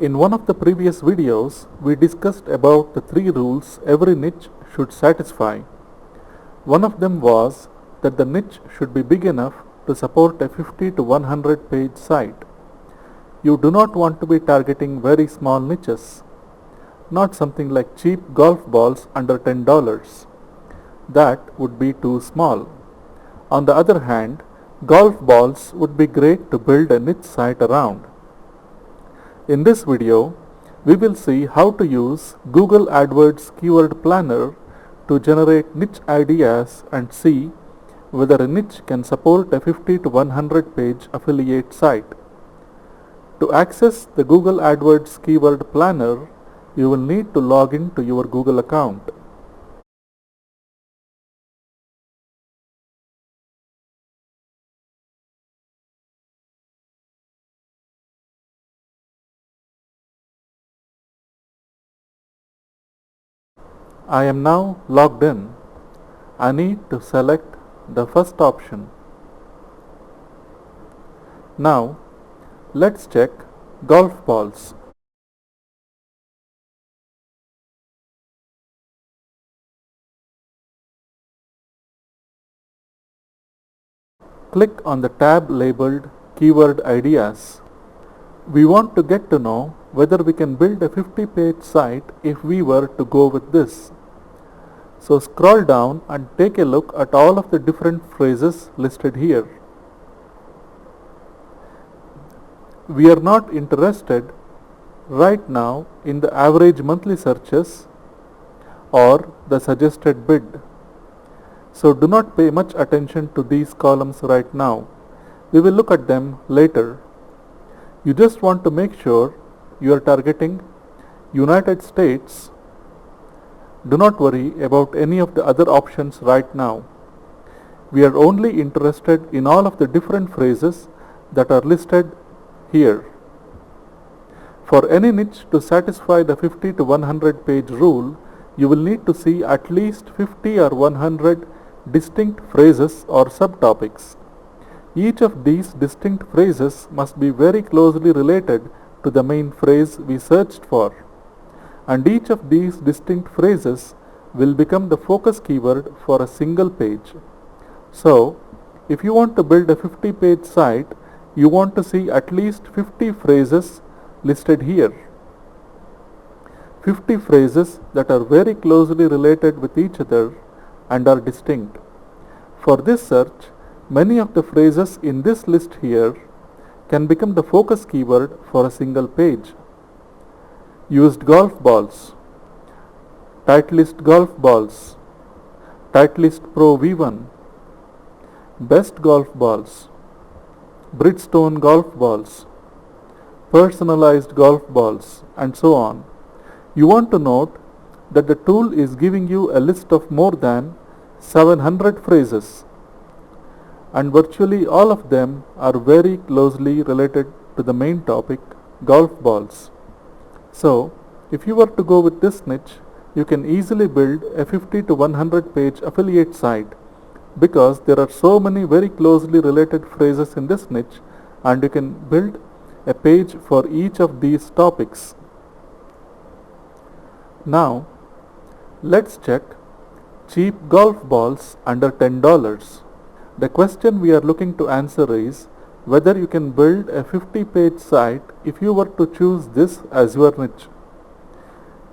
In one of the previous videos, we discussed about the 3 rules every niche should satisfy. One of them was that the niche should be big enough to support a 50 to 100 page site. You do not want to be targeting very small niches, not something like cheap golf balls under $10. That would be too small. On the other hand, golf balls would be great to build a niche site around. In this video, we will see how to use Google AdWords Keyword Planner to generate niche ideas and see whether a niche can support a 50 to 100 page affiliate site. To access the Google AdWords Keyword Planner, you will need to log in to your Google account. I am now logged in. I need to select the first option. Now, let's check golf balls. Click on the tab labeled Keyword Ideas. We want to get to know whether we can build a 50-page site if we were to go with this. So scroll down and take a look at all of the different phrases listed here. We are not interested right now in the average monthly searches or the suggested bid. So do not pay much attention to these columns right now. We will look at them later. You just want to make sure you are targeting United States. Do not worry about any of the other options right now. We are only interested in all of the different phrases that are listed here. For any niche to satisfy the 50 to 100 page rule, you will need to see at least 50 or 100 distinct phrases or subtopics. Each of these distinct phrases must be very closely related to the main phrase we searched for. And each of these distinct phrases will become the focus keyword for a single page. So, if you want to build a 50-page site, you want to see at least 50 phrases listed here. 50 phrases that are very closely related with each other and are distinct. For this search, many of the phrases in this list here can become the focus keyword for a single page. Used golf balls, Titleist golf balls, Titleist Pro V1, best golf balls, Bridgestone golf balls, personalized golf balls, and so on. You want to note that the tool is giving you a list of more than 700 phrases, and virtually all of them are very closely related to the main topic, golf balls. So, if you were to go with this niche, you can easily build a 50 to 100 page affiliate site because there are so many very closely related phrases in this niche, and you can build a page for each of these topics. Now, let's check cheap golf balls under $10. The question we are looking to answer is whether you can build a 50-page site if you were to choose this as your niche.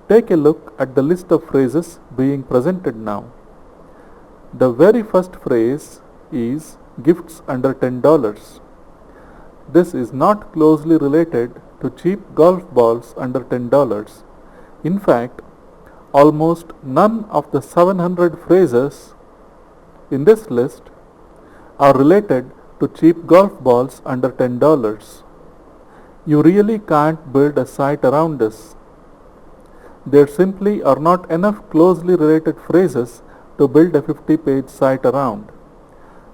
Take a look at the list of phrases being presented now. The very first phrase is gifts under $10. This is not closely related to cheap golf balls under $10. In fact, almost none of the 700 phrases in this list are related to cheap golf balls under $10. You really can't build a site around this. There simply are not enough closely related phrases to build a 50-page site around.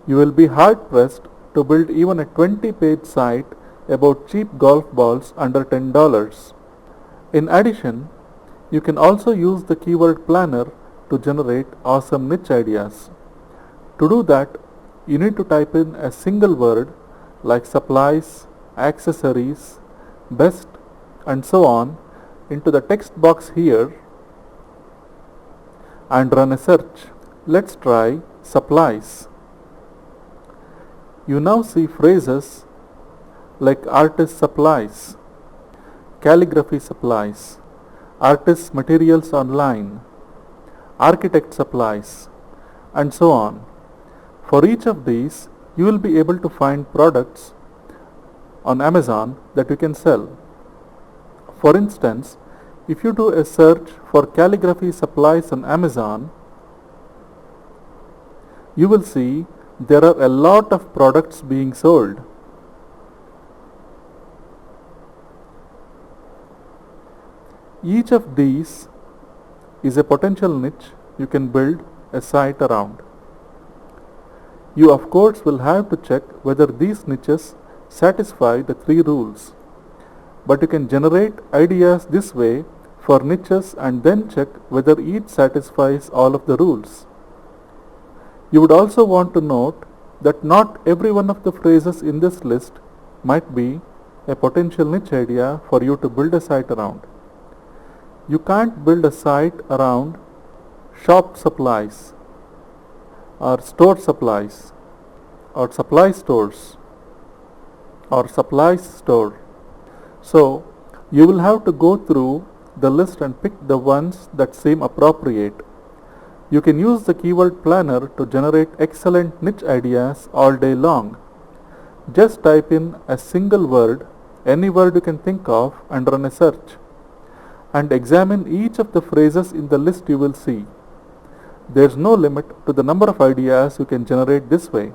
You will be hard-pressed to build even a 20-page site about cheap golf balls under $10. In addition, you can also use the keyword planner to generate awesome niche ideas. To do that, you need to type in a single word like supplies, accessories, best, and so on into the text box here and run a search. Let's try supplies. You now see phrases like artist supplies, calligraphy supplies, artist materials online, architect supplies, and so on. For each of these, you will be able to find products on Amazon that you can sell. For instance, if you do a search for calligraphy supplies on Amazon, you will see there are a lot of products being sold. Each of these is a potential niche you can build a site around. You of course will have to check whether these niches satisfy the 3 rules. But you can generate ideas this way for niches and then check whether each satisfies all of the rules. You would also want to note that not every one of the phrases in this list might be a potential niche idea for you to build a site around. You can't build a site around shop supplies or store supplies or supply stores or supplies store. So you will have to go through the list and pick the ones that seem appropriate. You can use the keyword planner to generate excellent niche ideas all day long. Just type in a single word, any word you can think of, and run a search. And examine each of the phrases in the list. You will see there is no limit to the number of ideas you can generate this way.